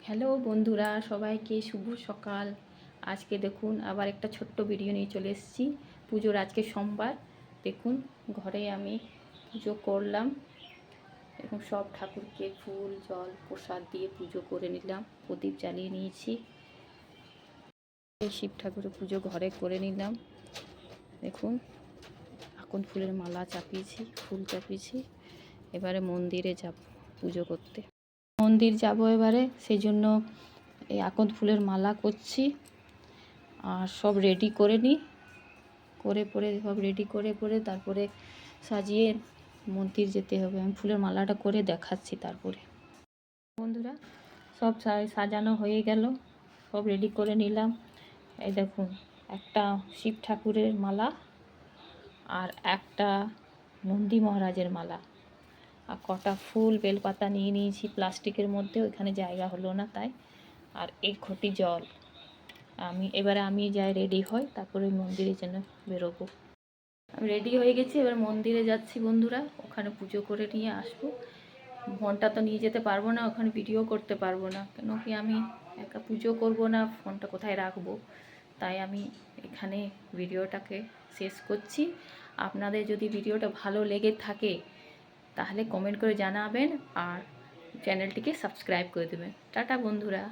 Hello বন্ধুরা, সবাইকে শুভ সকাল। আজকে দেখুন আবার একটা ছোট্ট ভিডিও নিয়ে চলে এসেছি। পুজোর আজকে সোমবার। দেখুন ঘরে আমি পুজো করলাম এবং সব ঠাকুরকে ফুল জল প্রসাদ দিয়ে পুজো করে নিলাম। প্রদীপ জ্বালিয়ে নিয়েছি। শিব ঠাকুরের পুজো ঘরে করে নিলাম। দেখুন আকন্দ ফুলের মালা চাপিয়েছি, ফুল চাপিয়েছি। এবারে মন্দিরে যাব পুজো করতে। মন্দির যাব এবারে, সেই জন্য এই আকন্দ ফুলের মালা করছি আর সব রেডি করে নিই, সব রেডি করে তারপরে সাজিয়ে মন্দির যেতে হবে। আমি ফুলের মালাটা করে দেখাচ্ছি। তারপরে বন্ধুরা সব সাজানো হয়ে গেল, সব রেডি করে নিলাম। এই দেখুন একটা শিব ঠাকুরের মালা আর একটা নন্দী মহারাজের মালা আর কটা ফুল বেলপাতা নিয়ে নিয়েছি প্লাস্টিকের মধ্যে, ওইখানে জায়গা হলো না তাই। আর এক ঘটি জল। এবারে আমি যাই রেডি হই, তারপরে মন্দিরে যেন বেরোবো। আমি রেডি হয়ে গেছি, এবার মন্দিরে যাচ্ছি বন্ধুরা। ওখানে পুজো করে নিয়ে আসবো। ফোনটা তো নিয়ে যেতে পারবো না, ওখানে ভিডিও করতে পারবো না, কেন কি আমি একা পুজো করব না, ফোনটা কোথায় রাখবো। তাই আমি এখানে ভিডিওটাকে শেষ করছি। আপনাদের যদি ভিডিওটা ভালো লেগে থাকে তাহলে কমেন্ট করে জানাবেন আর চ্যানেলটিকে সাবস্ক্রাইব করে দেবেন। টাটা বন্ধুরা।